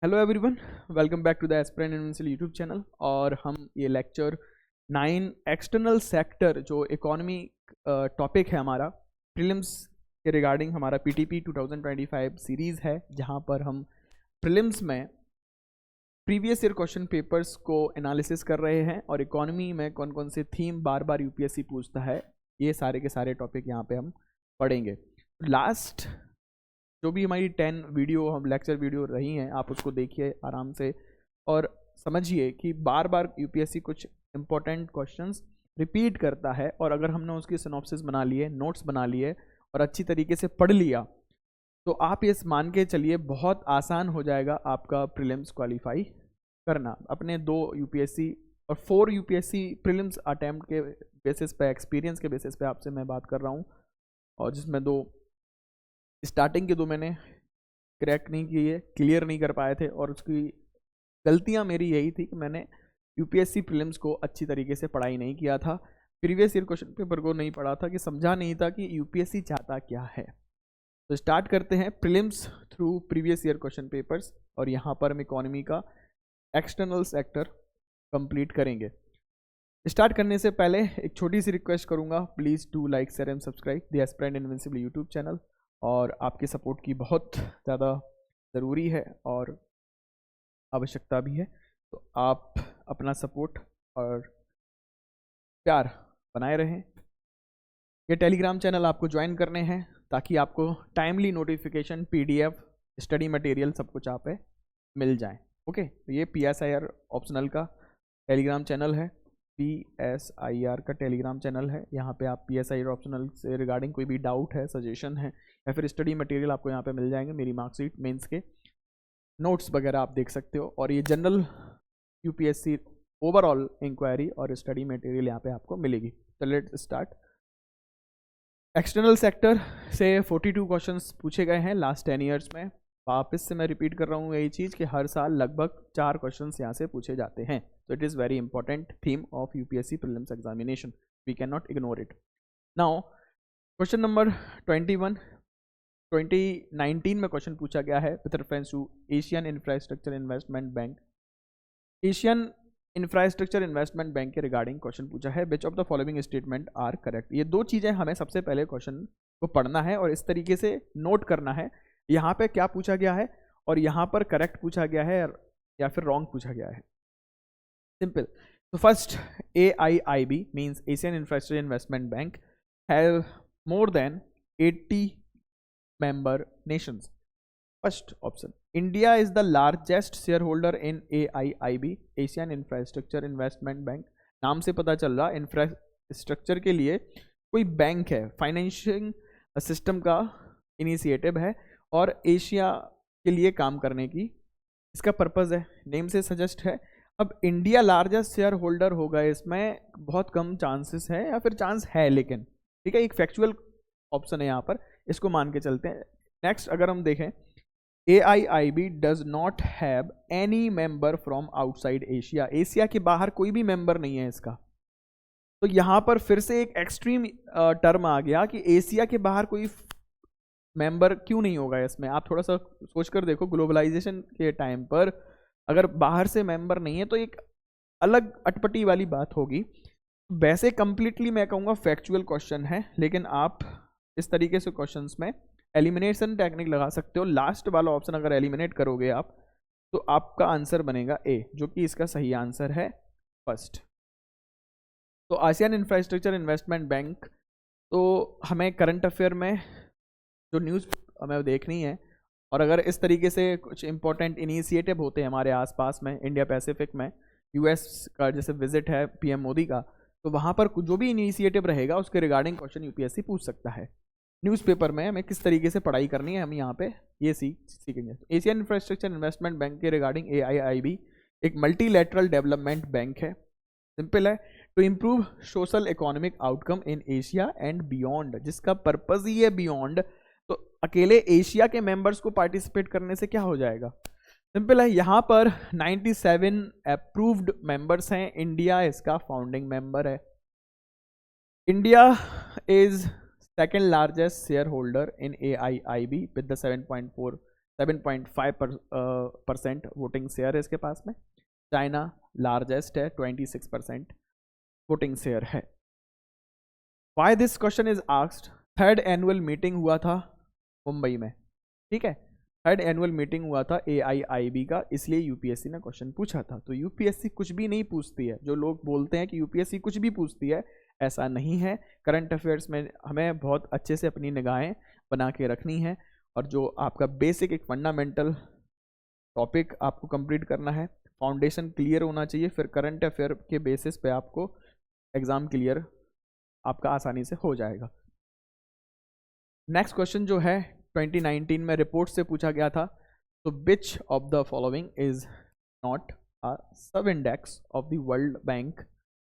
Hello everyone, welcome back to the Aspirant Invincible YouTube channel. और हम ये lecture 9 external sector जो economy topic है हमारा प्रीलिम्स के रिगार्डिंग हमारा पीटीपी 2025 सीरीज़ है, जहां पर हम प्रीलिम्स में प्रीवियस ईयर क्वेश्चन पेपर्स को एनालिसिस कर रहे हैं और इकोनॉमी में कौन कौन से थीम बार बार यूपीएससी पूछता है, ये सारे के सारे टॉपिक यहाँ पे हम पढ़ेंगे। लास्ट जो भी हमारी 10 वीडियो हम लेक्चर वीडियो रही हैं, आप उसको देखिए आराम से और समझिए कि बार बार यूपीएससी कुछ इंपॉर्टेंट क्वेश्चंस रिपीट करता है, और अगर हमने उसकी सिनॉप्सिस बना लिए, नोट्स बना लिए और अच्छी तरीके से पढ़ लिया, तो आप ये मान के चलिए बहुत आसान हो जाएगा आपका प्रीलिम्स क्वालिफाई करना। अपने 2 यूपीएससी और 4 यूपीएससी प्रीलिम्स अटैम्प्ट के बेसिस पे, एक्सपीरियंस के बेसिस पे आपसे मैं बात कर रहा हूँ, और जिसमें 2 स्टार्टिंग के 2 मैंने क्रैक नहीं किए, क्लियर नहीं कर पाए थे, और उसकी गलतियां मेरी यही थी कि मैंने यूपीएससी प्रीलिम्स को अच्छी तरीके से पढ़ाई नहीं किया था, प्रीवियस ईयर क्वेश्चन पेपर को नहीं पढ़ा था, कि समझा नहीं था कि यूपीएससी चाहता क्या है। तो स्टार्ट करते हैं prelims through previous year question papers, और यहाँ पर हम इकोनॉमी का एक्सटर्नल सेक्टर कंप्लीट करेंगे। स्टार्ट करने से पहले एक छोटी सी रिक्वेस्ट करूंगा, please do like, share and subscribe the Aspirant Invincible YouTube channel. और आपके सपोर्ट की बहुत ज़्यादा ज़रूरी है और आवश्यकता भी है, तो आप अपना सपोर्ट और प्यार बनाए रहें। ये टेलीग्राम चैनल आपको ज्वाइन करने हैं ताकि आपको timely notification, PDF, study material सब कुछ आप पे मिल जाए। ओके, तो ये PSIR ऑप्शनल का टेलीग्राम चैनल है, PSIR का टेलीग्राम चैनल है। यहाँ पे आप PSIR ऑप्शनल से रिगार्डिंग कोई भी डाउट है, सजेशन है, या फिर स्टडी मटेरियल आपको यहाँ पे मिल जाएंगे। मेरी मार्कशीट, मेंस के नोट्स वगैरह आप देख सकते हो, और ये जनरल यूपीएससी ओवरऑल इंक्वायरी और स्टडी मटेरियल यहाँ पे आपको मिलेगी। तो लेट्स स्टार्ट। एक्सटर्नल सेक्टर से 42 क्वेश्चंस पूछे गए हैं लास्ट 10 ईयर्स में। वापस से मैं रिपीट कर रहा हूँ यही चीज़ कि हर साल लगभग 4 क्वेश्चंस यहाँ से पूछे जाते हैं। तो it is very important theme of UPSC prelims examination, we can not ignore it. Now question number 21 2019 में क्वेश्चन पूछा गया है with reference to Asian Infrastructure Investment Bank. Asian Infrastructure Investment Bank के रिगार्डिंग क्वेश्चन पूछा है, which of the following statement are correct. ये 2 चीज़ें हमें सबसे पहले क्वेश्चन को पढ़ना है और इस तरीके से नोट करना है, यहाँ पे क्या पूछा गया है और यहाँ पर करेक्ट पूछा गया है या फिर रॉन्ग पूछा गया है। सिंपल। तो first, AIIB means Asian Infrastructure Investment bank have more than 80 member nations. First option, India is the largest shareholder in AIIB, Asian Infrastructure Investment Bank। नाम से पता चल रहा इंफ्रास्ट्रक्चर के लिए कोई बैंक है, फाइनेंशियल सिस्टम का इनिशिएटिव है और एशिया के लिए काम करने की इसका पर्पज़ है, नेम से सजेस्ट है। अब इंडिया लार्जेस्ट शेयर होल्डर होगा, इसमें बहुत कम चांसेस है, या फिर चांस है लेकिन, ठीक है, एक फैक्चुअल ऑप्शन है यहाँ पर, इसको मान के चलते हैं। नेक्स्ट अगर हम देखें, AIIB does not have any member from outside Asia. Asia के बाहर कोई भी मेंबर नहीं है इसका। तो यहाँ पर फिर से एक एक्सट्रीम टर्म आ गया कि एशिया के बाहर कोई मेंबर क्यों नहीं होगा इसमें। आप थोड़ा सा सोच कर देखो, ग्लोबलाइजेशन के टाइम पर अगर बाहर से मेंबर नहीं है तो एक अलग अटपटी वाली बात होगी। वैसे कंप्लीटली मैं कहूँगा फैक्चुअल क्वेश्चन है, लेकिन आप इस तरीके से क्वेश्चंस में एलिमिनेशन टेक्निक लगा सकते हो। लास्ट वाला ऑप्शन अगर एलिमिनेट करोगे आप, तो आपका आंसर बनेगा ए, जो कि इसका सही आंसर है फर्स्ट। तो आसियान इंफ्रास्ट्रक्चर इन्वेस्टमेंट बैंक, तो हमें करंट अफेयर में जो न्यूज़ हमें देखनी है, और अगर इस तरीके से कुछ इंपॉर्टेंट इनिशिएटिव होते हैं हमारे आसपास में, इंडिया पैसिफिक में, US का जैसे विजिट है PM मोदी का, तो वहाँ पर जो भी इनिशिएटिव रहेगा उसके रिगार्डिंग क्वेश्चन यूपीएससी पूछ सकता है। न्यूज़पेपर में हमें किस तरीके से पढ़ाई करनी है, हम यहाँ पे ये सीखेंगे। एशियन इंफ्रास्ट्रक्चर इन्वेस्टमेंट बैंक के रिगार्डिंग AIIB एक मल्टीलैटरल डेवलपमेंट बैंक है। सिंपल है, to improve social economic outcome in Asia and beyond, जिसका पर्पज ही है बियॉन्ड। तो अकेले एशिया के मेंबर्स को पार्टिसिपेट करने से क्या हो जाएगा। सिंपल है, यहाँ पर 97 अप्रूव्ड मेंबर्स हैं, इंडिया इसका फाउंडिंग मेंबर है। India is second largest share holder in AIIB with the 7.4 7.5% voting share है इसके पास में। चाइना लार्जेस्ट है, 26% वोटिंग शेयर है। Why this question is asked, third annual meeting हुआ था मुंबई में, ठीक है, थर्ड एनुअल मीटिंग हुआ था AIIB का, इसलिए यूपीएससी ने क्वेश्चन पूछा था। तो यूपीएससी कुछ भी नहीं पूछती है। जो लोग बोलते हैं कि यूपीएससी कुछ भी पूछती है, ऐसा नहीं है। करंट अफेयर्स में हमें बहुत अच्छे से अपनी निगाहें बना के रखनी है, और जो आपका बेसिक एक फंडामेंटल टॉपिक आपको कंप्लीट करना है, फाउंडेशन क्लियर होना चाहिए, फिर करंट अफेयर के बेसिस पे आपको एग्जाम क्लियर आपका आसानी से हो जाएगा। नेक्स्ट क्वेश्चन जो है 2019 में रिपोर्ट से पूछा गया था, तो which of the following is not a sub index of the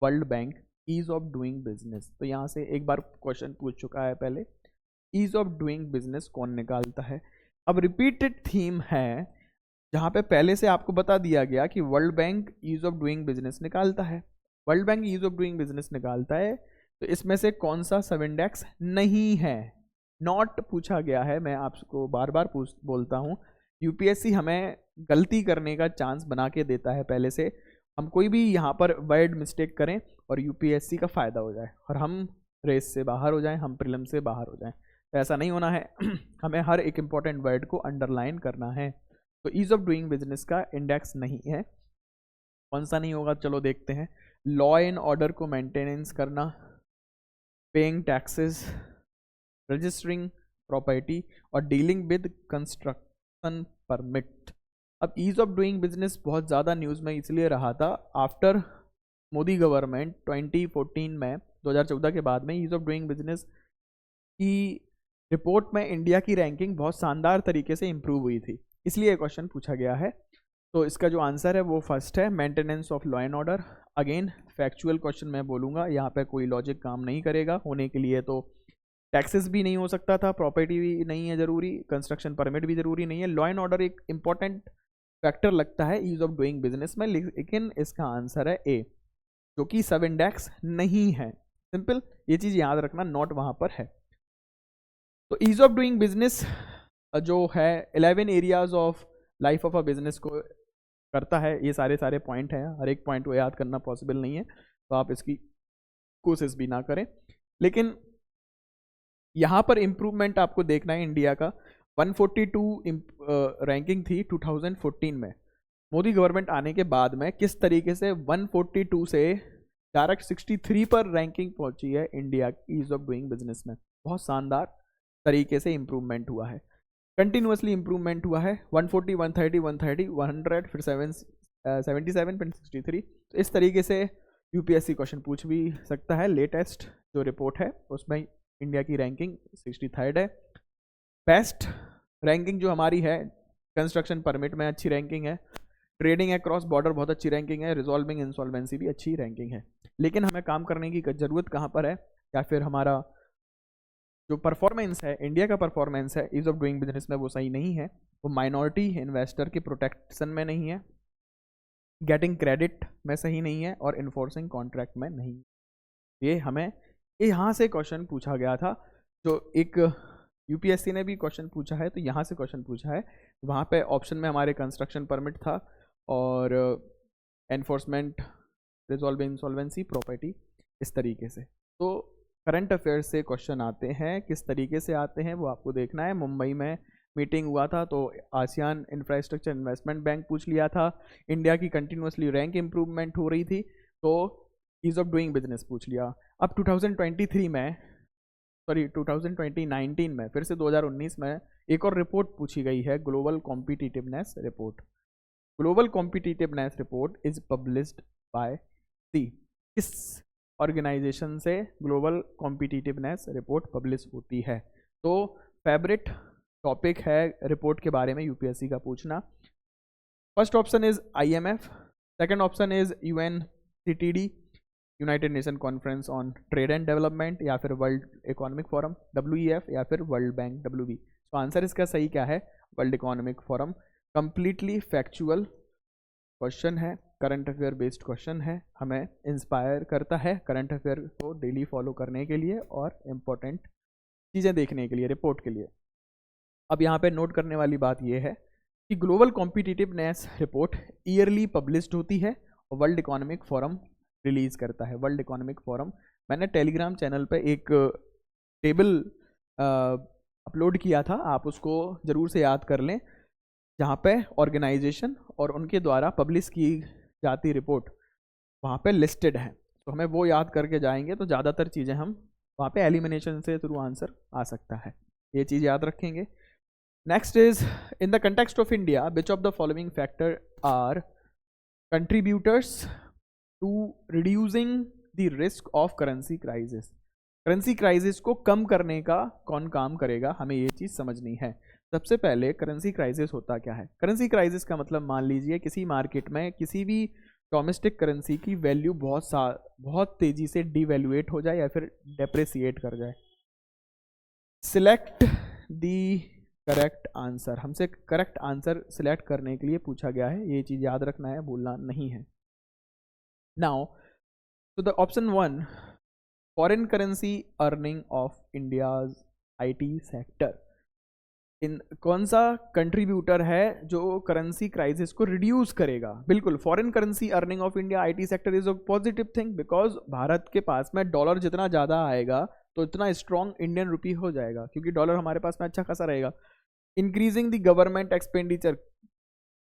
World Bank ease of doing business. तो यहाँ से एक बार क्वेश्चन पूछ चुका है पहले, ईज ऑफ डूइंग बिजनेस कौन निकालता है। अब रिपीटेड थीम है, जहाँ पे पहले से आपको बता दिया गया कि World Bank ease of doing business निकालता है, World Bank ease of doing business निकालता है, तो इसमें से कौन सा सब इंडेक्स नहीं है, नॉट पूछा गया है। मैं आपको बार बार बोलता हूँ, यूपीएससी हमें गलती करने का चांस बना के देता है पहले से। हम कोई भी यहाँ पर वर्ड मिस्टेक करें और यूपीएससी का फ़ायदा हो जाए और हम रेस से बाहर हो जाएं, हम प्रीलिम से बाहर हो जाएं, तो ऐसा नहीं होना है। हमें हर एक इम्पॉर्टेंट वर्ड को अंडरलाइन करना है। तो ईज ऑफ डूइंग बिजनेस का इंडेक्स नहीं है। कौन सा नहीं होगा, चलो देखते हैं। लॉ एंड ऑर्डर को मेंटेनेंस करना, पेइंग टैक्सेस, रजिस्टरिंग प्रॉपर्टी और डीलिंग विद कंस्ट्रक्शन परमिट। अब ईज ऑफ डूइंग बिजनेस बहुत ज़्यादा न्यूज़ में इसलिए रहा था, आफ्टर मोदी गवर्नमेंट 2014 में, 2014 के बाद में ईज ऑफ डूइंग बिजनेस की रिपोर्ट में इंडिया की रैंकिंग बहुत शानदार तरीके से इंप्रूव हुई थी, इसलिए क्वेश्चन पूछा गया है। तो इसका जो आंसर है वो फर्स्ट है, maintenance of law and order. Again factual question मैं बोलूँगा, यहाँ पे कोई लॉजिक काम नहीं करेगा। होने के लिए तो टैक्सेस भी नहीं हो सकता था, प्रॉपर्टी भी नहीं है ज़रूरी, कंस्ट्रक्शन परमिट भी ज़रूरी नहीं है। लॉ एंड ऑर्डर एक इंपॉर्टेंट फैक्टर लगता है ईज ऑफ डूइंग बिजनेस में, लेकिन इसका आंसर है ए, जो कि सब इंडेक्स नहीं है। सिंपल, ये चीज़ याद रखना, नॉट वहाँ पर है। तो ईज ऑफ डूइंग बिजनेस जो है 11 areas of life of a business को करता है। ये सारे पॉइंट हैं, हर एक पॉइंट को याद करना पॉसिबल नहीं है, तो आप इसकी कोशिश भी ना करें। लेकिन यहाँ पर इम्प्रूवमेंट आपको देखना है। इंडिया का 142 रैंकिंग थी 2014 में, मोदी गवर्नमेंट आने के बाद में किस तरीके से 142 से डायरेक्ट 63 पर रैंकिंग पहुंची है इंडिया की ईज ऑफ डूइंग बिजनेस में। बहुत शानदार तरीके से इम्प्रूवमेंट हुआ है, कंटिन्यूसली इम्प्रूवमेंट हुआ है। 140, 130, 130, 100, फिर 77 फिर 63। तो इस तरीके से यूपीएससी क्वेश्चन पूछ भी सकता है। लेटेस्ट जो रिपोर्ट है उसमें इंडिया की रैंकिंग 63rd है। बेस्ट रैंकिंग जो हमारी है, कंस्ट्रक्शन परमिट में अच्छी रैंकिंग है, ट्रेडिंग अक्रॉस बॉर्डर बहुत अच्छी रैंकिंग है, रिजॉल्विंग इंसॉल्वेंसी भी अच्छी रैंकिंग है। लेकिन हमें काम करने की ज़रूरत कहाँ पर है, या फिर हमारा जो परफॉर्मेंस है, इंडिया का परफॉर्मेंस है ईज ऑफ डूइंग बिजनेस में, वो सही नहीं है। वो माइनॉरिटी इन्वेस्टर के प्रोटेक्शन में नहीं है, गेटिंग क्रेडिट में सही नहीं है, और इन्फोर्सिंग कॉन्ट्रैक्ट में नहीं। ये हमें यहाँ से क्वेश्चन पूछा गया था, जो एक यूपीएससी ने भी क्वेश्चन पूछा है, तो यहाँ से क्वेश्चन पूछा है। वहाँ पे ऑप्शन में हमारे कंस्ट्रक्शन परमिट था और एनफोर्समेंट, रिजॉल्विंग इंसॉल्वेंसी, प्रॉपर्टी, इस तरीके से। तो करंट अफेयर्स से क्वेश्चन आते हैं, किस तरीके से आते हैं वो आपको देखना है। मुंबई में मीटिंग हुआ था, तो आसियान इंफ्रास्ट्रक्चर इन्वेस्टमेंट बैंक पूछ लिया था। इंडिया की कंटिन्यूसली रैंक इम्प्रूवमेंट हो रही थी, तो ईज ऑफ डूइंग बिजनेस पूछ लिया। अब 2019 में फिर से 2019 में एक और रिपोर्ट पूछी गई है, global competitiveness report. Global competitiveness report is published by C, किस ऑर्गेनाइजेशन से ग्लोबल कॉम्पिटिटिवनेस रिपोर्ट पब्लिश होती है। तो फेवरेट टॉपिक है रिपोर्ट के बारे में यूपीएससी का पूछना। First option is IMF, second option is UNCTD, United nation conference on trade and development, या फिर वर्ल्ड इकोनॉमिक फोरम WEF, या फिर वर्ल्ड बैंक WB। तो आंसर इसका सही क्या है, world economic forum. Completely factual question है, करंट अफेयर बेस्ड क्वेश्चन है, हमें इंस्पायर करता है करंट अफेयर को डेली फॉलो करने के लिए और इम्पोर्टेंट चीज़ें देखने के लिए, रिपोर्ट के लिए। अब यहाँ पे नोट करने वाली बात यह है कि global competitiveness report yearly published होती है और वर्ल्ड इकोनॉमिक फोरम रिलीज करता है। वर्ल्ड इकोनॉमिक फोरम, मैंने टेलीग्राम चैनल पे एक टेबल अपलोड किया था, आप उसको ज़रूर से याद कर लें, जहाँ पे ऑर्गेनाइजेशन और उनके द्वारा पब्लिश की जाती रिपोर्ट वहाँ पे लिस्टेड है। तो हमें वो याद करके जाएंगे तो ज़्यादातर चीज़ें हम वहाँ पे एलिमिनेशन से थ्रू आंसर आ सकता है, ये चीज़ याद रखेंगे। Next is in the context of India which of the following factor are contributors to reducing the risk of currency crisis. Currency crisis को कम करने का कौन काम करेगा, हमें ये चीज़ समझनी है। सबसे पहले करेंसी क्राइसिस होता क्या है? करेंसी क्राइसिस का मतलब मान लीजिए किसी मार्केट में किसी भी डोमेस्टिक करेंसी की वैल्यू बहुत तेजी से डिवैल्यूएट हो जाए या फिर डेप्रिसिएट कर जाए। सिलेक्ट दी करेक्ट आंसर, हमसे करेक्ट आंसर सिलेक्ट करने के लिए पूछा गया है, ये चीज़ याद रखना है, भूलना नहीं है। नाउ तो the option 1, foreign currency earning of India's IT sector, in कौन सा कंट्रीब्यूटर है जो करेंसी क्राइसिस को रिड्यूस करेगा? बिल्कुल, foreign currency earning of India IT sector is a positive thing, because Bharat के पास में डॉलर जितना ज़्यादा आएगा तो इतना स्ट्रॉन्ग इंडियन रुपी हो जाएगा, क्योंकि डॉलर हमारे पास में अच्छा खासा रहेगा। इंक्रीजिंग द गवर्नमेंट एक्सपेंडिचर,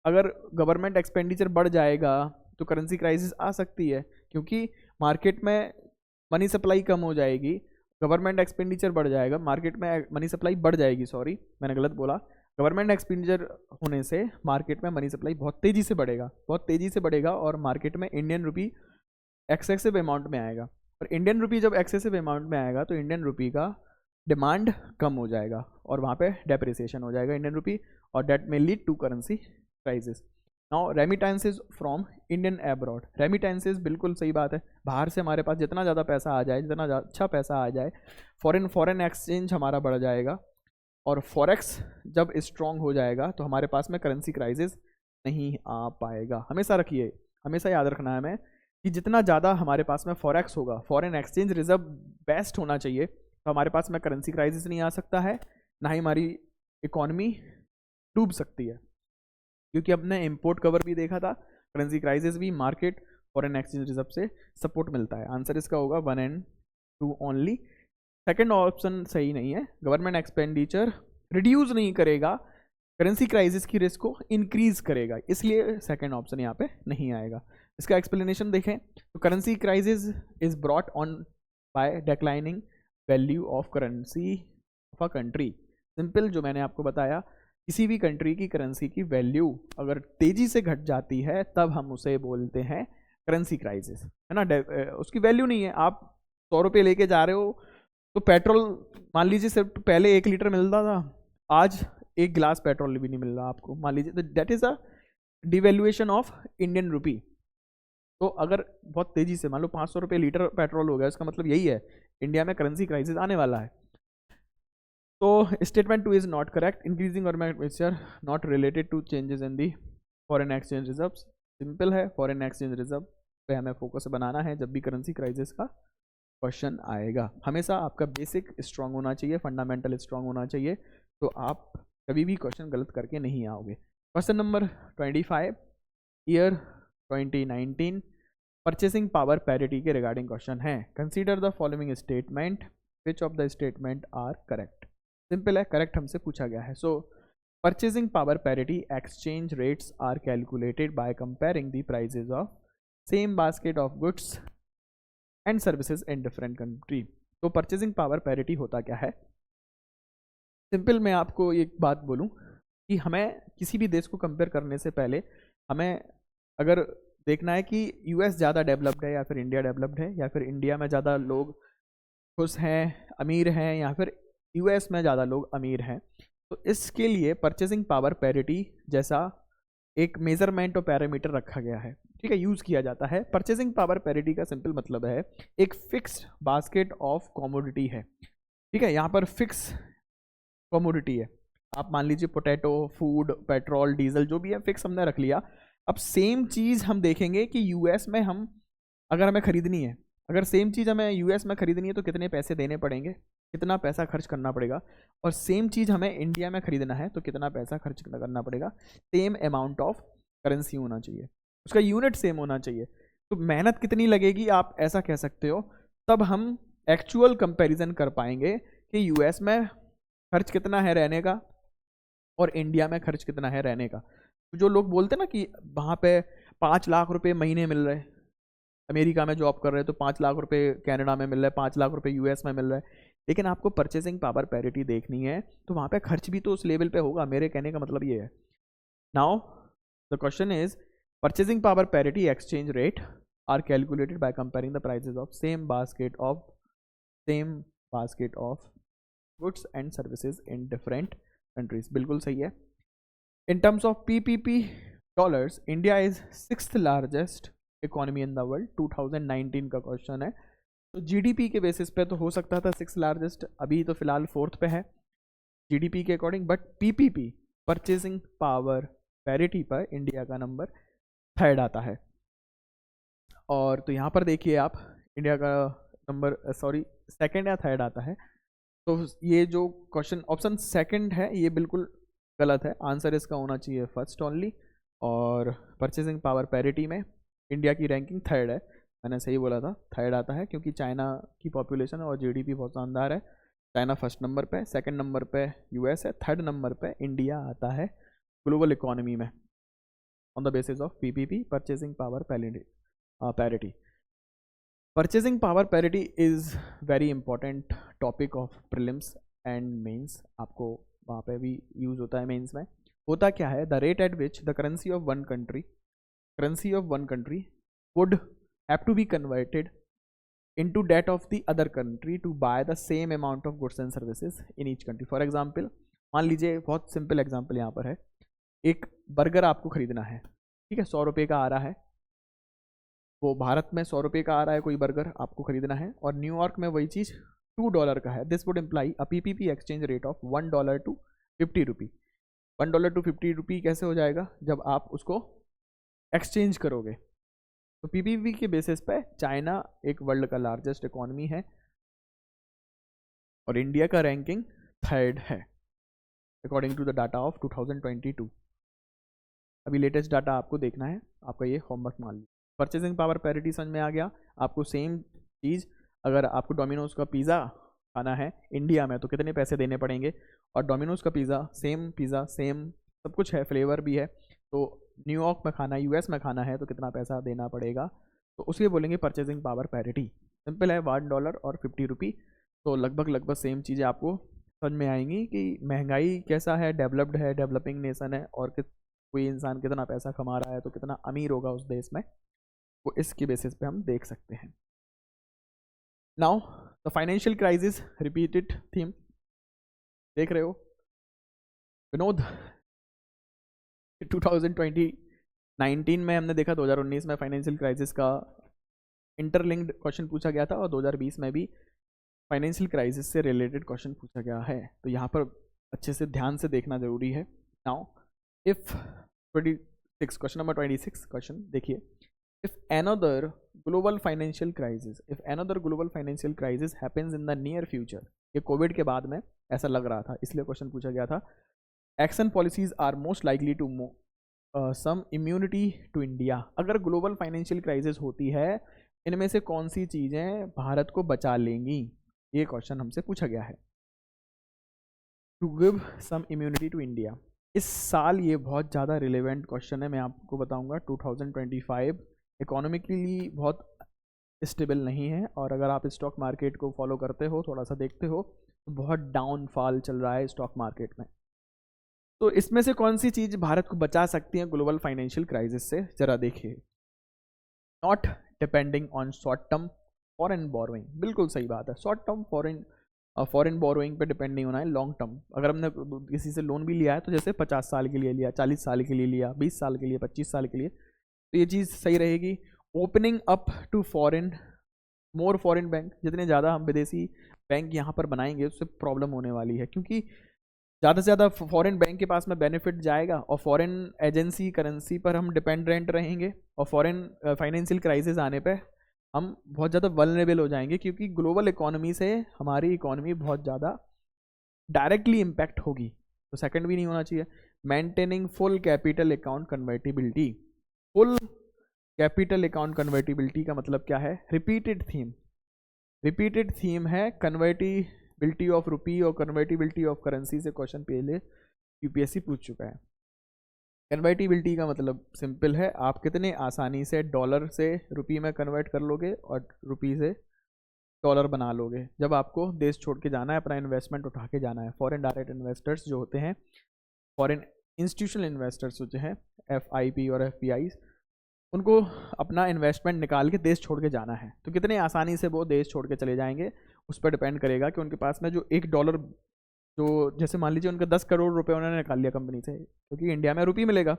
अगर गवर्नमेंट एक्सपेंडिचर बढ़ जाएगा तो करेंसी क्राइसिस आ सकती है, क्योंकि मार्केट में मनी सप्लाई कम हो जाएगी, गवर्नमेंट एक्सपेंडिचर बढ़ जाएगा, मार्केट में मनी सप्लाई बढ़ जाएगी, सॉरी मैंने गलत बोला, गवर्नमेंट एक्सपेंडिचर होने से मार्केट में मनी सप्लाई बहुत तेज़ी से बढ़ेगा और मार्केट में इंडियन रुपी एक्सेसिव अमाउंट में आएगा, और इंडियन रुपी जब एक्सेसिव अमाउंट में आएगा तो इंडियन रुपी का डिमांड कम हो जाएगा और वहाँ पे डेप्रिसिएशन हो जाएगा इंडियन रुपी, और debt may lead to currency crisis. Now remittances from Indian abroad, remittances बिल्कुल सही बात है, बाहर से हमारे पास जितना ज़्यादा पैसा आ जाए, जितना अच्छा पैसा आ जाए, फॉरेन एक्सचेंज हमारा बढ़ जाएगा, और फॉरेक्स जब स्ट्रॉन्ग हो जाएगा तो हमारे पास में करेंसी क्राइसिस नहीं आ पाएगा। हमेशा रखिए, हमेशा याद रखना है हमें कि जितना ज़्यादा हमारे पास में फॉरेक्स होगा, फॉरेन एक्सचेंज रिजर्व बेस्ट होना चाहिए, तो हमारे पास में करेंसी क्राइसिस नहीं आ सकता है, ना ही हमारी इकॉनमी डूब सकती है, क्योंकि हमने इंपोर्ट कवर भी देखा था, करेंसी क्राइसिस भी मार्केट फॉरेन एक्सचेंज रिजर्व से सपोर्ट मिलता है। आंसर इसका होगा 1 and 2 ओनली। सेकंड ऑप्शन सही नहीं है, गवर्नमेंट एक्सपेंडिचर रिड्यूस नहीं करेगा, करेंसी क्राइसिस की रिस्क को इंक्रीज करेगा, इसलिए सेकंड ऑप्शन यहाँ पे नहीं आएगा। इसका एक्सप्लेनेशन देखें तो currency crisis is brought on by declining value of currency of a country. Simple, जो मैंने आपको बताया, किसी भी कंट्री की करेंसी की वैल्यू अगर तेजी से घट जाती है तब हम उसे बोलते हैं करेंसी क्राइसिस, है ना। उसकी वैल्यू नहीं है, आप 100 रुपये लेके जा रहे हो तो पेट्रोल मान लीजिए सिर्फ पहले 1 लीटर मिलता था, आज 1 गिलास पेट्रोल भी नहीं मिल रहा आपको, मान लीजिए, तो that is a devaluation of Indian rupee. तो अगर बहुत तेजी से मान लो 500 रुपये लीटर पेट्रोल हो गया, इसका मतलब यही है इंडिया में करेंसी क्राइसिस आने वाला है। तो statement 2 is not correct, increasing government expenditure not related to changes in the foreign exchange reserve. Simple है, फॉरेन एक्सचेंज रिजर्व पे हमें फोकस बनाना है जब भी करेंसी क्राइसिस का क्वेश्चन आएगा। हमेशा आपका बेसिक स्ट्रांग होना चाहिए, फंडामेंटल स्ट्रांग होना चाहिए, तो आप कभी भी क्वेश्चन गलत करके नहीं आओगे। Question number 25, year 2019 purchasing power parity के रिगार्डिंग क्वेश्चन है। Consider the following statement, which of the statement are correct. Simple है, करेक्ट हमसे पूछा गया है। So purchasing power parity exchange rates are calculated by comparing the prices of same basket of goods and services in different country. तो purchasing power parity होता क्या है? Simple, मैं आपको एक बात बोलूं कि हमें किसी भी देश को कंपेयर करने से पहले हमें अगर देखना है कि यूएस ज़्यादा डेवलप्ड है या फिर इंडिया डेवलप्ड है, या फिर इंडिया में ज़्यादा लोग खुश हैं, अमीर हैं, या फिर यूएस में ज़्यादा लोग अमीर हैं, तो इसके लिए परचेसिंग पावर पैरिटी जैसा एक मेजरमेंट और पैरामीटर रखा गया है, ठीक है, यूज़ किया जाता है। परचेसिंग पावर पैरिटी का सिंपल मतलब है एक फिक्स्ड बास्केट ऑफ कमोडिटी है, ठीक है, यहाँ पर फिक्स कमोडिटी है, आप मान लीजिए पोटैटो, फूड, पेट्रोल, डीजल जो भी है फिक्स हमने रख लिया। अब सेम चीज़ हम देखेंगे कि यूएस में हम अगर हमें खरीदनी है, अगर सेम चीज़ हमें यूएस में खरीदनी है तो कितने पैसे देने पड़ेंगे, कितना पैसा खर्च करना पड़ेगा, और सेम चीज़ हमें इंडिया में खरीदना है तो कितना पैसा खर्च करना पड़ेगा, सेम अमाउंट ऑफ करेंसी होना चाहिए, उसका यूनिट सेम होना चाहिए। तो मेहनत कितनी लगेगी आप ऐसा कह सकते हो, तब हम एक्चुअल कंपैरिजन कर पाएंगे कि यूएस में खर्च कितना है रहने का और इंडिया में खर्च कितना है रहने का। तो जो लोग बोलते हैं ना कि वहाँ पे 5 लाख रुपए महीने मिल रहे, अमेरिका में जॉब कर रहे हैं तो 5 लाख रुपए कनाडा में मिल रहा है, 5 लाख रुपए यूएस में मिल रहा है, लेकिन आपको परचेसिंग पावर पैरिटी देखनी है तो वहाँ पे खर्च भी तो उस लेवल पे होगा। मेरे कहने का मतलब ये है। Now the question is purchasing power parity exchange rate are calculated by comparing the prices of same basket of goods and services in different countries. बिल्कुल सही है। In terms of PPP dollars, India is 6th largest economy in the world. 2019 का question है। तो GDP के basis पे तो हो सकता था 6th लार्जेस्ट, अभी तो फिलहाल 4th पे है जीडीपी के according, but PPP purchasing power parity पर इंडिया का नंबर 3rd आता है। और तो यहाँ पर देखिए आप, इंडिया का नंबर 2nd या 3rd आता है। तो ये जो क्वेश्चन ऑप्शन 2nd है ये बिल्कुल गलत है, आंसर इसका होना चाहिए 1st ओनली। और परचेसिंग पावर पैरिटी में इंडिया की रैंकिंग 3rd है, मैंने सही बोला था 3rd आता है, क्योंकि चाइना की पॉपुलेशन और जीडीपी बहुत शानदार है। चाइना 1st नंबर पे, 2nd नंबर पे यूएस है, 3rd नंबर पे इंडिया आता है ग्लोबल इकोनॉमी में on the basis of PPP purchasing power parity. Purchasing power parity is very important topic of prelims and mains, आपको वहाँ पे भी यूज़ होता है मेंस में। होता क्या है, the rate at which the currency of one country would have to be converted into that of the other country to buy the same amount of goods and services in each country. For example, मान लीजिए बहुत simple example यहाँ पर है, एक burger आपको खरीदना है, ठीक है, 100 रुपये का आ रहा है, वो भारत में 100 रुपये का आ रहा है कोई बर्गर आपको खरीदना है, और न्यूयॉर्क में वही चीज़ $2 का है। This would imply a PPP exchange rate of $1 to $50। $1 to $50 कैसे हो जाएगा, जब आप उसको एक्सचेंज करोगे। तो पीपीपी के बेसिस पे चाइना एक वर्ल्ड का लार्जेस्ट इकोनॉमी है और इंडिया का रैंकिंग 3rd है according to the data of 2022। अभी लेटेस्ट डाटा आपको देखना है, आपका ये होमवर्क मान लीजिए। परचेसिंग पावर पैरिटी समझ में आ गया आपको। सेम चीज़ अगर आपको डोमिनोज का पिज़्ज़ा खाना है इंडिया में तो कितने पैसे देने पड़ेंगे, और डोमिनोज का पिज़्ज़ा सेम सब कुछ है, फ्लेवर भी है, तो न्यूयॉर्क में खाना है, यूएस में खाना है तो कितना पैसा देना पड़ेगा, तो उसके बोलेंगे परचेसिंग पावर पैरिटी। सिंपल है, $1 और $50। तो लगभग सेम चीज़ें आपको समझ में आएंगी कि महंगाई कैसा है, डेवलप्ड है, डेवलपिंग नेशन है, और कोई इंसान कितना पैसा कमा रहा है तो कितना अमीर होगा उस देश में, वो इसके बेसिस पे हम देख सकते हैं। Now the financial crisis repeated theme देख रहे हो विनोद। 2019 में हमने देखा, 2019 में फाइनेंशियल क्राइसिस का इंटरलिंक्ड क्वेश्चन पूछा गया था, और 2020 में भी फाइनेंशियल क्राइसिस से रिलेटेड क्वेश्चन पूछा गया है, तो यहाँ पर अच्छे से ध्यान से देखना जरूरी है। Now if 26 question number 26 question देखिए, if another global financial crisis happens in the near future, ये कोविड के बाद में ऐसा लग रहा था इसलिए क्वेश्चन पूछा गया था। Action policies are most likely to some immunity to India. अगर ग्लोबल फाइनेंशियल क्राइसिस होती है, इनमें से कौन सी चीज़ें भारत को बचा लेंगी, ये क्वेश्चन हमसे पूछा गया है। To give some immunity to India, इस साल ये बहुत ज़्यादा रिलेवेंट क्वेश्चन है, मैं आपको बताऊंगा। 2025 इकोनॉमिकली बहुत स्टेबल नहीं है, और अगर आप स्टॉक मार्केट को फॉलो करते हो, थोड़ा सा देखते हो, तो बहुत डाउनफॉल चल रहा है स्टॉक मार्केट में। तो इसमें से कौन सी चीज़ भारत को बचा सकती है ग्लोबल फाइनेंशियल क्राइसिस से, जरा देखिए। Not depending on short term foreign borrowing, बिल्कुल सही बात है। शॉर्ट टर्म फॉरेन बोरोइंग पे डिपेंड नहीं होना है, लॉन्ग टर्म। अगर हमने किसी से लोन भी लिया है तो जैसे 50 साल के लिए लिया, 40 साल के लिए लिया, 20 साल के लिए, 25 साल के लिए, तो ये चीज़ सही रहेगी। Opening up to more foreign bank, जितने ज़्यादा हम विदेशी बैंक यहाँ पर बनाएंगे उससे प्रॉब्लम होने वाली है, क्योंकि ज़्यादा से ज़्यादा फॉरेन बैंक के पास में बेनिफिट जाएगा, और फॉरेन एजेंसी करेंसी पर हम डिपेंडेंट रहेंगे, और फॉरेन फाइनेंशियल क्राइसिस आने पे हम बहुत ज़्यादा वल्नरेबल हो जाएंगे, क्योंकि ग्लोबल इकोनॉमी से हमारी इकोनॉमी बहुत ज़्यादा डायरेक्टली इम्पैक्ट होगी। तो सेकंड भी नहीं होना चाहिए। Maintaining full capital account convertibility. Full capital account convertibility का मतलब क्या है? रिपीटेड थीम, रिपीटेड थीम है कन्वर्टिबिलिटी ऑफ रुपी और कन्वर्टिबिलिटी ऑफ करेंसी से क्वेश्चन पहले यूपीएससी पूछ चुका है। कन्वर्टिबिलिटी का मतलब सिंपल है, आप कितने आसानी से डॉलर से रुपी में कन्वर्ट कर लोगे और रुपी से डॉलर बना लोगे जब आपको देश छोड़ के जाना है, अपना इन्वेस्टमेंट उठा के जाना है। फॉरेन डायरेक्ट इन्वेस्टर्स जो होते हैं, फॉरेन इंस्टीट्यूशनल इन्वेस्टर्स होते हैं FIP और FPI, उनको अपना इन्वेस्टमेंट निकाल के देश छोड़ के जाना है, तो कितने आसानी से वो देश छोड़ के चले जाएंगे उस पर डिपेंड करेगा कि उनके पास में जो $1, जो जैसे मान लीजिए उनका 10 करोड़ रुपए उन्होंने निकाल लिया कंपनी से, क्योंकि इंडिया में रुपी मिलेगा,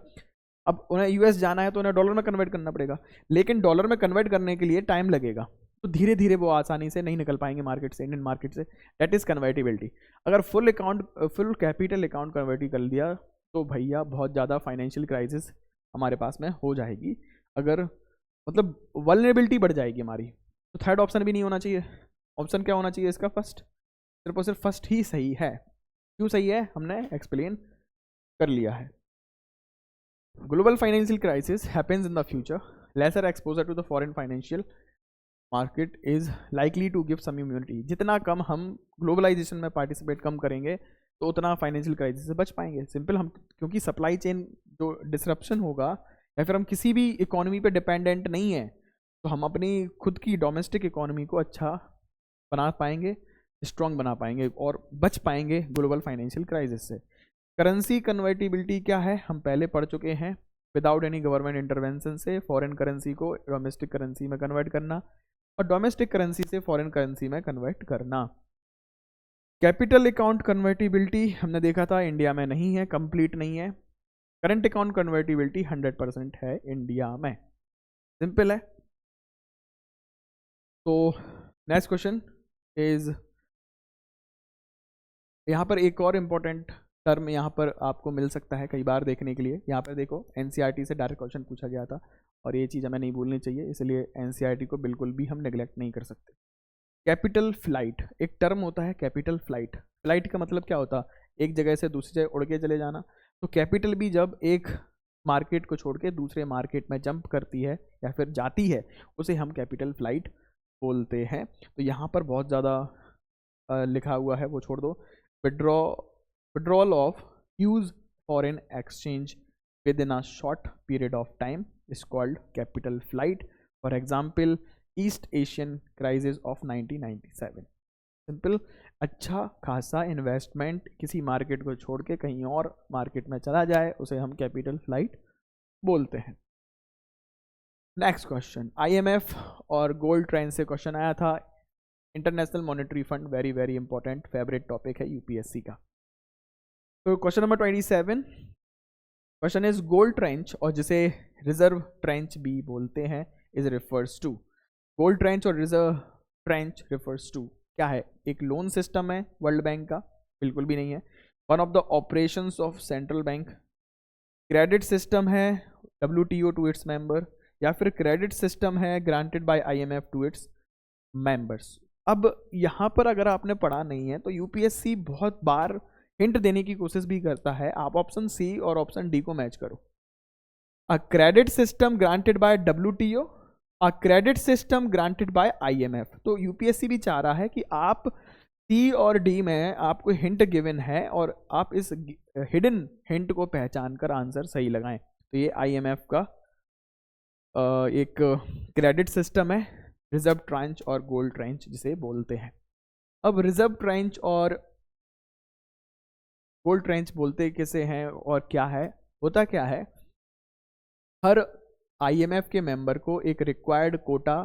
अब उन्हें US जाना है तो उन्हें डॉलर में कन्वर्ट करना पड़ेगा, लेकिन डॉलर में कन्वर्ट करने के लिए टाइम लगेगा, तो धीरे धीरे वो आसानी से नहीं निकल पाएंगे मार्केट से, इंडियन मार्केट से। That is convertibility. अगर फुल कैपिटल अकाउंट कन्वर्ट कर दिया तो भैया बहुत ज़्यादा फाइनेंशियल क्राइसिस हमारे पास में हो जाएगी, अगर मतलब वल्नरेबिलिटी बढ़ जाएगी हमारी। तो थर्ड ऑप्शन भी नहीं होना चाहिए। ऑप्शन क्या होना चाहिए इसका? फर्स्ट, सिर्फ और सिर्फ फर्स्ट ही सही है। क्यों सही है हमने एक्सप्लेन कर लिया है। Global financial crisis happens in the future, lesser exposure to the foreign financial market is likely to give some immunity. जितना कम हम ग्लोबलाइजेशन में पार्टिसिपेट कम करेंगे तो उतना फाइनेंशियल क्राइसिस से बच पाएंगे। सिंपल, हम क्योंकि सप्लाई चेन जो डिसरप्शन होगा या फिर हम किसी भी इकोनॉमी पे डिपेंडेंट नहीं है, तो हम अपनी खुद की डोमेस्टिक इकोनॉमी को अच्छा बना पाएंगे, स्ट्रॉन्ग बना पाएंगे और बच पाएंगे ग्लोबल फाइनेंशियल क्राइसिस से। करेंसी कन्वर्टिबिलिटी क्या है हम पहले पढ़ चुके हैं। विदाउट एनी गवर्नमेंट इंटरवेंशन से फॉरेन करेंसी को डोमेस्टिक करेंसी में कन्वर्ट करना और डोमेस्टिक करेंसी से फॉरेन करेंसी में कन्वर्ट करना। कैपिटल अकाउंट कन्वर्टिबिलिटी हमने देखा था इंडिया में नहीं है, कंप्लीट नहीं है। करंट अकाउंट कन्वर्टिबिलिटी 100% है इंडिया में। सिंपल है। तो नेक्स्ट क्वेश्चन इज, यहाँ पर एक और इम्पोर्टेंट टर्म यहाँ पर आपको मिल सकता है कई बार देखने के लिए। यहाँ पर देखो NCERT से डायरेक्ट क्वेश्चन पूछा गया था और ये चीज़ हमें नहीं भूलनी चाहिए, इसलिए NCERT को बिल्कुल भी हम नेग्लेक्ट नहीं कर सकते। कैपिटल फ्लाइट एक टर्म होता है। कैपिटल फ्लाइट, फ्लाइट का मतलब क्या होता है? एक जगह से दूसरी जगह उड़ के चले जाना। तो कैपिटल भी जब एक मार्केट को छोड़ के दूसरे मार्केट में जंप करती है या फिर जाती है, उसे हम कैपिटल फ्लाइट बोलते हैं। तो यहाँ पर बहुत ज़्यादा लिखा हुआ है, वो छोड़ दो। withdrawal of use foreign exchange within a short period of time is called capital flight. For example, East Asian crisis of 1997. Simple, अच्छा खासा इन्वेस्टमेंट किसी मार्केट को छोड़ के कहीं और मार्केट में चला जाए, उसे हम कैपिटल फ्लाइट बोलते हैं। नेक्स्ट क्वेश्चन, IMF और गोल्ड ट्रेंड से क्वेश्चन आया था। International Monetary Fund very very important favourite topic है यूपीएससी का। तो question number 27, question is gold tranche और जिसे रिजर्व ट्रेंच भी बोलते हैं is refers to. Gold tranche और रिजर्व ट्रेंच रिफर्स टू क्या है? एक लोन सिस्टम है वर्ल्ड बैंक का? बिल्कुल भी नहीं है। One of the operations of central bank. Credit system है WTO टू इट्स मेंबर, या फिर क्रेडिट सिस्टम है granted by IMF to its members. अब यहाँ पर अगर आपने पढ़ा नहीं है तो यूपीएससी बहुत बार हिंट देने की कोशिश भी करता है। आप ऑप्शन सी और ऑप्शन डी को मैच करो। A credit system granted by WTO, a credit system granted by IMF। तो यूपीएससी भी चाह रहा है कि आप सी और डी में आपको हिंट गिवन है और आप इस हिडन हिंट को पहचान कर आंसर सही लगाएं। तो ये IMF का एक क्रेडिट सिस्टम है, रिजर्व ट्रेंच और गोल्ड ट्रेंच जिसे बोलते हैं। अब रिजर्व ट्रेंच और गोल्ड ट्रेंच बोलते किसे हैं और क्या है? होता क्या है, हर IMF के मेंबर को एक रिक्वायर्ड कोटा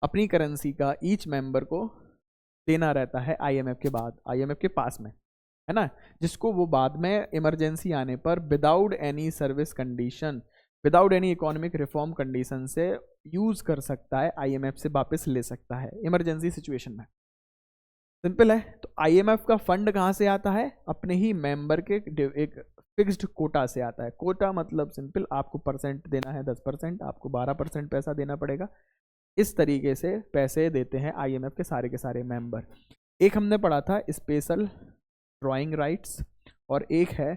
अपनी करेंसी का ईच मेंबर को देना रहता है IMF के बाद, IMF के पास में, है ना, जिसको वो बाद में इमरजेंसी आने पर without any service condition, without any economic reform condition से यूज कर सकता है, IMF से वापस ले सकता है इमरजेंसी सिचुएशन में। सिंपल है। तो IMF का फंड कहाँ से आता है? अपने ही मेंबर के एक फिक्स्ड कोटा से आता है। कोटा मतलब सिंपल, आपको परसेंट देना है 10%, आपको 12% पैसा देना पड़ेगा। इस तरीके से पैसे देते हैं आईएमएफ के सारे मेंबर। एक हमने पढ़ा था स्पेशल ड्राइंग राइट्स, और एक है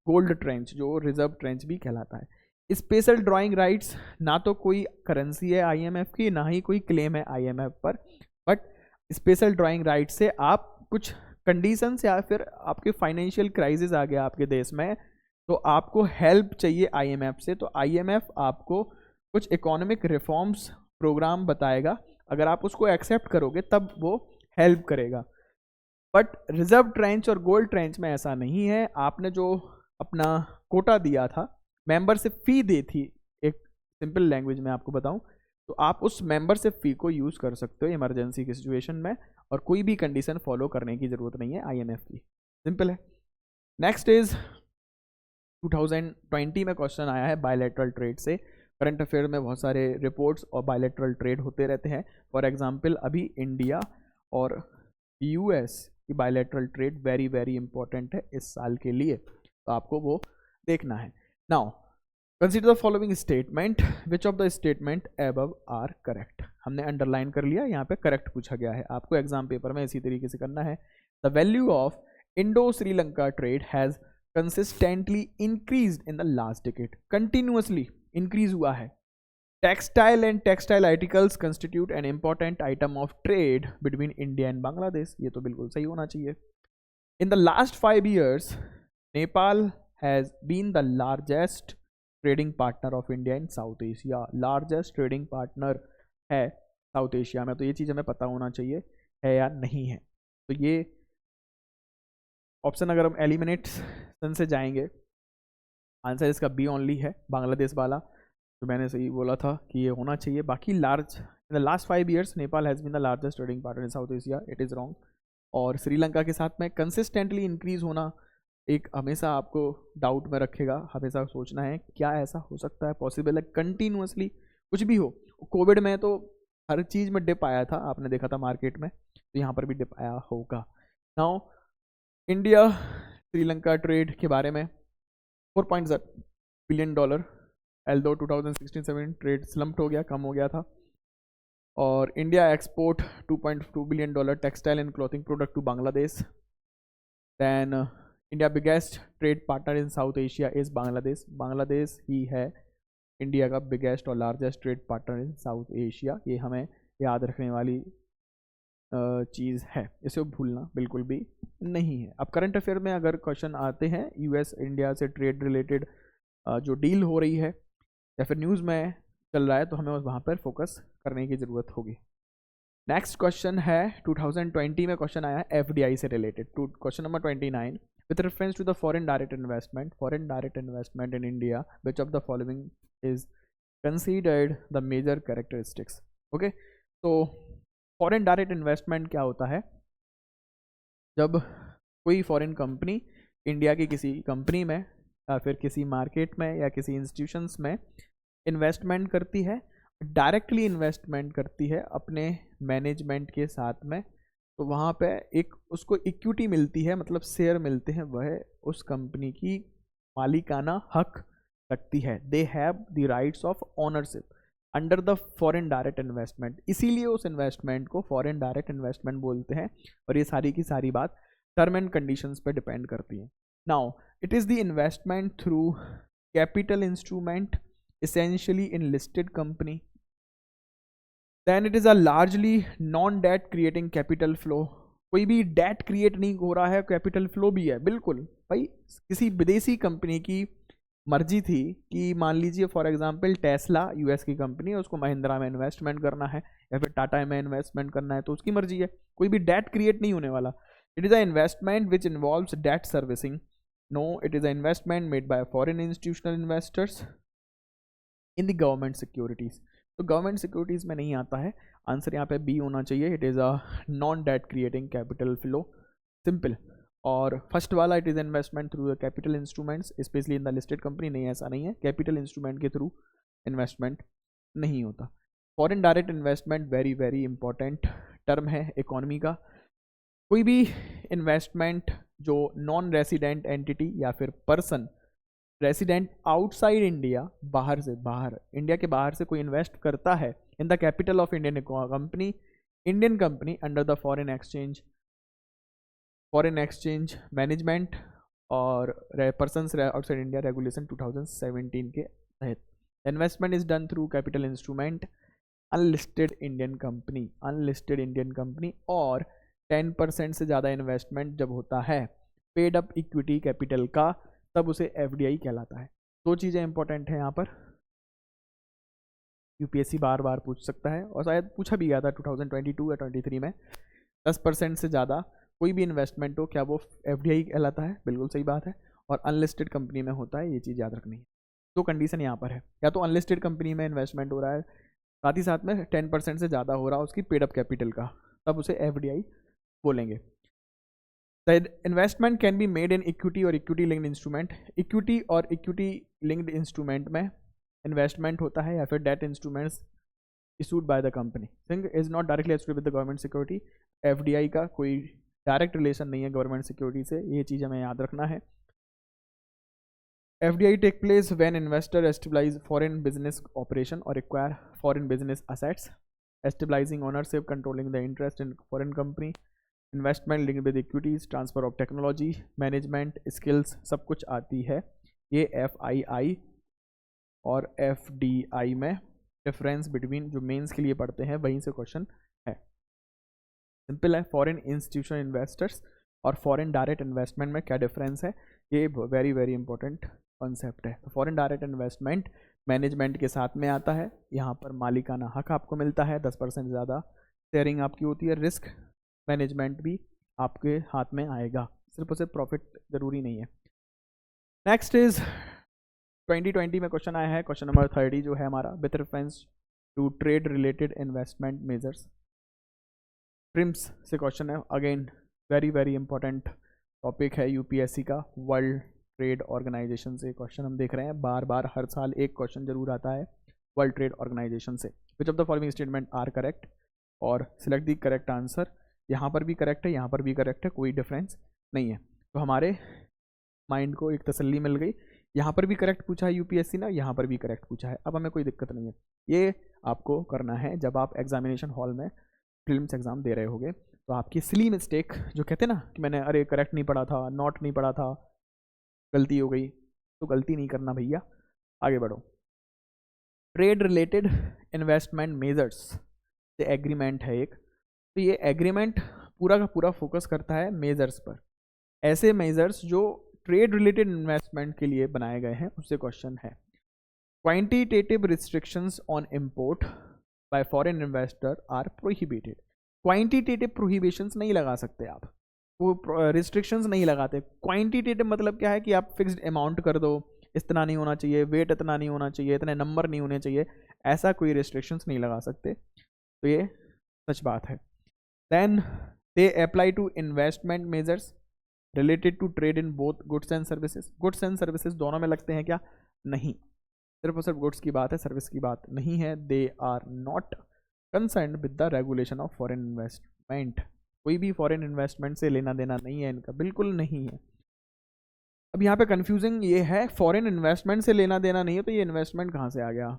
गोल्ड ट्रेंच जो रिजर्व ट्रेंच भी कहलाता है। स्पेशल ड्राइंग राइट्स ना तो कोई करेंसी है आईएमएफ की, ना ही कोई क्लेम है आईएमएफ पर, बट स्पेशल ड्राइंग राइट से आप कुछ कंडीशंस या फिर आपके फाइनेंशियल क्राइसिस आ गया आपके देश में, तो आपको हेल्प चाहिए आईएमएफ से, तो आईएमएफ आपको कुछ इकोनॉमिक रिफॉर्म्स प्रोग्राम बताएगा, अगर आप उसको एक्सेप्ट करोगे तब वो हेल्प करेगा। बट रिजर्व ट्रेंच और गोल्ड ट्रेंच में ऐसा नहीं है। आपने जो अपना कोटा दिया था, मेंबरशिप फी दी थी, एक सिंपल लैंग्वेज में आपको बताऊं तो आप उस मेंबरशिप फी को यूज़ कर सकते हो इमरजेंसी की सिचुएशन में, और कोई भी कंडीशन फॉलो करने की ज़रूरत नहीं है आईएमएफ की, सिंपल है। नेक्स्ट इज 2020 में क्वेश्चन आया है बायलैटरल ट्रेड से। करंट अफेयर में बहुत सारे रिपोर्ट्स और बायलैटरल ट्रेड होते रहते हैं। फॉर एग्जांपल अभी इंडिया और यूएस की bilateral trade very very important है इस साल के लिए, तो आपको वो देखना है। Now consider the following statement, which of the statement above are correct. हमने अंडरलाइन कर लिया, यहाँ पे करेक्ट पूछा गया है, आपको एग्जाम पेपर में इसी तरीके से करना है। The value of Indo Sri Lanka trade has consistently increased in the last decade, continuously increase हुआ है। Textile and textile articles constitute an important item of trade between India and Bangladesh, ये तो बिल्कुल सही होना चाहिए। In the last 5 years Nepal has been the largest trading partner of India in South Asia, largest trading partner है South Asia में, तो ये चीज़ हमें पता होना चाहिए है या नहीं है। तो ये ऑप्शन अगर हम एलिमिनेशन से जाएंगे, आंसर इसका बी ओनली है, बांग्लादेश वाला, तो मैंने सही बोला था कि ये होना चाहिए। बाकी large in the last 5 years Nepal has been the largest trading partner in South Asia, it is wrong. और श्रीलंका के साथ में कंसिस्टेंटली इंक्रीज होना एक हमेशा आपको डाउट में रखेगा, हमेशा सोचना है क्या ऐसा हो सकता है, पॉसिबल है कंटिन्यूअसली कुछ भी हो। कोविड में तो हर चीज़ में डिप आया था, आपने देखा था मार्केट में, तो यहाँ पर भी डिप आया होगा। नाउ इंडिया श्रीलंका ट्रेड के बारे में $4.0 billion, एल्दो 2016-17 ट्रेड स्लम्प्ड हो गया, कम हो गया था। और India export $2.2 billion textile and clothing product to Bangladesh. Then India biggest trade partner in South Asia is Bangladesh, Bangladesh ही है इंडिया का बिगेस्ट और largest trade partner in South Asia, ये हमें याद रखने वाली चीज़ है, इसे भूलना बिल्कुल भी नहीं है। अब करंट अफेयर में अगर क्वेश्चन आते हैं यूएस इंडिया से ट्रेड रिलेटेड जो डील हो रही है या फिर न्यूज़ में चल रहा है, तो हमें वहाँ पर फोकस करने की ज़रूरत होगी। नेक्स्ट क्वेश्चन है 2020 में क्वेश्चन आया है एफडीआई से related, to question number 29, with reference to the foreign direct investment in India, which of the following is considered the major characteristics? Okay, तो फॉरेन डायरेक्ट इन्वेस्टमेंट क्या होता है? जब कोई फॉरेन कंपनी इंडिया की किसी कंपनी में या फिर किसी मार्केट में या किसी इंस्टीट्यूशंस में इन्वेस्टमेंट करती है, डायरेक्टली इन्वेस्टमेंट करती है अपने मैनेजमेंट के साथ में, तो वहाँ पे एक उसको इक्विटी मिलती है, मतलब शेयर मिलते हैं, वह उस कंपनी की मालिकाना हक रखती है। They have the rights of ownership under the foreign direct investment, इसीलिए उस इन्वेस्टमेंट को फॉरेन डायरेक्ट इन्वेस्टमेंट बोलते हैं। और ये सारी की सारी बात टर्म एंड कंडीशंस पे डिपेंड करती है। Now it is the investment through capital instrument essentially in listed company, then it is a largely non debt creating capital flow, कोई भी डेट क्रिएट नहीं हो रहा है, कैपिटल फ्लो भी है। बिल्कुल भाई, किसी विदेशी कंपनी की मर्जी थी कि मान लीजिए फॉर एग्जांपल टेस्ला यूएस की कंपनी है, उसको महिंद्रा में इन्वेस्टमेंट करना है या फिर टाटा में इन्वेस्टमेंट करना है, तो उसकी मर्जी है, कोई भी डेट क्रिएट नहीं होने वाला। It is a investment which involves debt servicing, no it is a investment made by foreign institutional investors in the government securities, तो गवर्नमेंट सिक्योरिटीज़ में नहीं आता है, आंसर यहाँ पे बी होना चाहिए। It is a non debt creating capital flow, simple. और फर्स्ट वाला it is investment through the capital instruments specially in the listed company, नहीं ऐसा नहीं है, कैपिटल इंस्ट्रूमेंट के थ्रू इन्वेस्टमेंट नहीं होता। Foreign direct investment very very important term है इकोनॉमी का। कोई भी इन्वेस्टमेंट जो नॉन रेसिडेंट एंटिटी या फिर पर्सन रेसिडेंट आउटसाइड इंडिया, बाहर से, बाहर इंडिया के बाहर से कोई इन्वेस्ट करता है in the capital of Indian company under the foreign exchange management और पर्सन्स आउटसाइड इंडिया रेगुलेशन 2017 के तहत। Investment is done through capital instrument, unlisted Indian company और 10% से ज़्यादा इन्वेस्टमेंट जब होता है पेड अप इक्विटी कैपिटल का, तब उसे एफडीआई कहलाता है। दो चीज़ें इंपॉर्टेंट हैं यहाँ पर, यूपीएससी बार बार पूछ सकता है और शायद पूछा भी गया था 2022 या 23 में। 10% से ज़्यादा कोई भी इन्वेस्टमेंट हो, क्या वो एफडीआई कहलाता है? बिल्कुल सही बात है। और अनलिस्टेड कंपनी में होता है, ये चीज़ याद रखनी है। तो कंडीशन यहाँ पर है, या तो अनलिस्टेड कंपनी में इन्वेस्टमेंट हो रहा है, साथ ही साथ में 10% से ज़्यादा हो रहा है उसकी पेड अप कैपिटल का, तब उसे एफडीआई बोलेंगे। The investment can be made in equity और इक्विटी लिंक्ड इंस्ट्रूमेंट। इक्विटी और इक्विटी लिंक्ड इंस्ट्रूमेंट में इन्वेस्टमेंट होता है, या फिर debt instruments issued by the company. Think is not directly associated with the government security. FDI का कोई direct relation नहीं है गवर्नमेंट सिक्योरिटी से, ये चीज़ हमें याद रखना है। FDI take place when investor establish foreign business operation or acquire foreign business assets, establishing ownership, controlling the interest in foreign company, investment linked with equities, transfer of technology, management skills, सब कुछ आती है। ये FII और FDI में difference between जो mains के लिए पढ़ते हैं वहीं से क्वेश्चन है। सिंपल है, फॉरेन इंस्टीट्यूशनल इन्वेस्टर्स और फॉरेन डायरेक्ट इन्वेस्टमेंट में क्या डिफरेंस है, ये वेरी वेरी इंपॉर्टेंट कॉन्सेप्ट है। फॉरेन डायरेक्ट इन्वेस्टमेंट मैनेजमेंट के साथ में आता है, यहाँ पर मालिकाना हक आपको मिलता है, 10% ज़्यादा शेयरिंग आपकी होती है, रिस्क मैनेजमेंट भी आपके हाथ में आएगा, सिर्फ और सिर्फ प्रॉफिट ज़रूरी नहीं है। नेक्स्ट इज 2020 में क्वेश्चन आया है, क्वेश्चन नंबर 30 जो है हमारा, with reference to trade related investment measures. TRIMs से क्वेश्चन है, again very very important topic है यूपीएससी का। वर्ल्ड ट्रेड ऑर्गेनाइजेशन से क्वेश्चन हम देख रहे हैं, बार बार हर साल एक क्वेश्चन जरूर आता है वर्ल्ड ट्रेड ऑर्गेनाइजेशन से। Which of the following statement are correct, और सिलेक्ट द करेक्ट आंसर। यहाँ पर भी करेक्ट है, यहाँ पर भी करेक्ट है, कोई डिफरेंस नहीं है। तो हमारे माइंड को एक तसल्ली मिल गई, यहाँ पर भी करेक्ट पूछा है यूपीएससी ने, यहाँ पर भी करेक्ट पूछा है, अब हमें कोई दिक्कत नहीं है। ये आपको करना है जब आप एग्जामिनेशन हॉल में प्रीलिम्स एग्जाम दे रहे होगे, तो आपकी सिली मिस्टेक जो कहते हैं ना कि मैंने अरे करेक्ट नहीं पढ़ा था, नॉट नहीं पढ़ा था, गलती हो गई, तो गलती नहीं करना भैया, आगे बढ़ो। ट्रेड रिलेटेड इन्वेस्टमेंट मेजर्स से एग्रीमेंट है एक, तो ये एग्रीमेंट पूरा का पूरा फोकस करता है मेजर्स पर, ऐसे मेजर्स जो ट्रेड रिलेटेड इन्वेस्टमेंट के लिए बनाए गए हैं, उससे क्वेश्चन है। Quantitative restrictions on import by foreign investor are prohibited. Quantitative prohibitions नहीं लगा सकते आप, वो रिस्ट्रिक्शंस नहीं लगाते। क्वांटिटेटिव मतलब क्या है कि आप फिक्स्ड अमाउंट कर दो, इतना नहीं होना चाहिए, वेट इतना नहीं होना चाहिए, इतने नंबर नहीं होने चाहिए, ऐसा कोई रिस्ट्रिक्शंस नहीं लगा सकते, तो ये सच बात है। Then they apply to investment measures related to trade in both goods and services. Goods and services दोनों में लगते हैं क्या? नहीं, सिर्फ और सिर्फ गुड्स की बात है, सर्विस की बात नहीं है। They are not concerned with the regulation of foreign investment. कोई भी फॉरेन इन्वेस्टमेंट से लेना देना नहीं है इनका, बिल्कुल नहीं है। अब यहाँ पे कंफ्यूजिंग ये है, फॉरेन इन्वेस्टमेंट से लेना देना नहीं है, तो ये इन्वेस्टमेंट कहाँ से आ गया?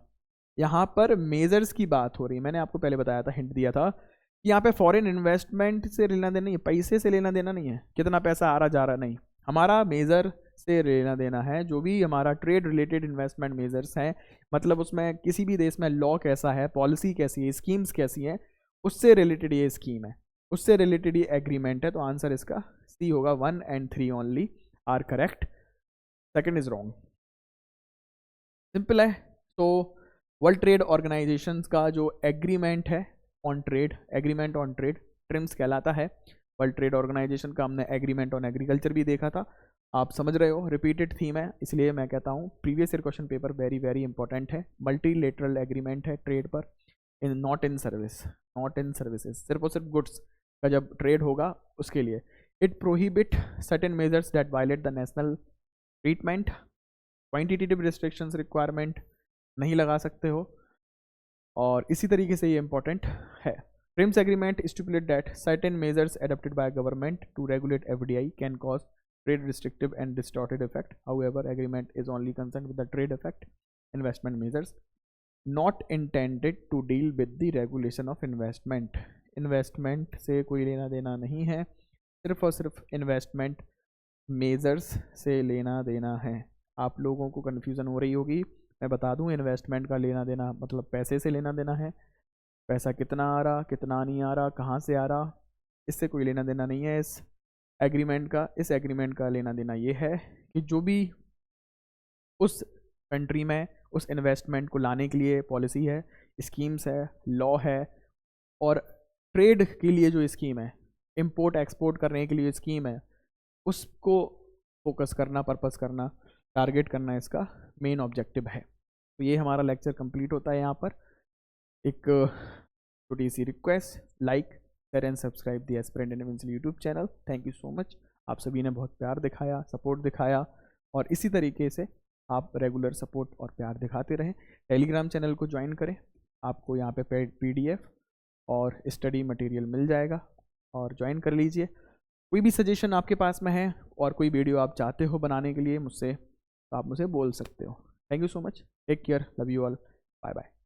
यहाँ पर मेजर्स की बात हो रही है, मैंने आपको पहले बताया था, हिंट दिया था कि यहाँ पे फॉरेन इन्वेस्टमेंट से लेना देना नहीं है, पैसे से लेना देना नहीं है, कितना पैसा आ रहा जा रहा नहीं, हमारा मेजर से लेना देना है। जो भी हमारा ट्रेड रिलेटेड इन्वेस्टमेंट मेजर्स हैं, मतलब उसमें किसी भी देश में लॉ कैसा है, पॉलिसी कैसी है, स्कीम्स कैसी हैं, उससे रिलेटेड ये स्कीम है, उससे रिलेटेड ये एग्रीमेंट है। तो आंसर इसका सी होगा, 1 and 3 only are correct, second is wrong. Simple है। तो वर्ल्ड ट्रेड ऑर्गेनाइजेशन का जो एग्रीमेंट है on trade, agreement on trade, TRIMs कहलाता है। वर्ल्ड ट्रेड ऑर्गेनाइजेशन का हमने एग्रीमेंट ऑन एग्रीकल्चर भी देखा था, आप समझ रहे हो, रिपीटेड थीम है, इसलिए मैं कहता हूँ previous year question paper very very important है। मल्टीलेटरल एग्रीमेंट है ट्रेड पर, in not in service, not in services, सिर्फ और सिर्फ गुड्स का जब ट्रेड होगा उसके लिए। It prohibit certain measures that violate the national treatment. Quantitative restrictions requirement नहीं लगा सकते हो, और इसी तरीके से ये इंपॉर्टेंट है। TRIMs agreement stipulate that certain measures adopted by government to regulate FDI can cause trade restrictive and distorted effect. However, agreement is only concerned with the trade effect. Investment measures not intended to deal with the regulation of investment. Investment से कोई लेना देना नहीं है, सिर्फ और सिर्फ investment measures से लेना देना है। आप लोगों को कन्फ्यूज़न हो रही होगी, मैं बता दूं, इन्वेस्टमेंट का लेना देना मतलब पैसे से लेना देना है। पैसा कितना आ रहा, कितना नहीं आ रहा, कहाँ से आ रहा, इससे कोई लेना देना नहीं है इस एग्रीमेंट का। इस एग्रीमेंट का लेना देना ये है कि जो भी उस कंट्री में उस इन्वेस्टमेंट को लाने के लिए पॉलिसी है, स्कीम्स है, लॉ है, और ट्रेड के लिए जो स्कीम है, इंपोर्ट एक्सपोर्ट करने के लिए स्कीम है, उसको फोकस करना, पर्पस करना, टारगेट करना इसका मेन ऑब्जेक्टिव है। तो ये हमारा लेक्चर कंप्लीट होता है। यहाँ पर एक छोटी सी request, like share and subscribe the aspirant Indian इन्वेंशियल YouTube channel. Thank you so much. आप सभी ने बहुत प्यार दिखाया, सपोर्ट दिखाया, और इसी तरीके से आप रेगुलर सपोर्ट और प्यार दिखाते रहें। टेलीग्राम चैनल को ज्वाइन करें, आपको यहाँ पे PDF और स्टडी मटेरियल मिल जाएगा, और ज्वाइन कर लीजिए। कोई भी सजेशन आपके पास में है और कोई वीडियो आप चाहते हो बनाने के लिए मुझसे, तो आप मुझे बोल सकते हो। Thank you so much, take care, love you all, bye bye.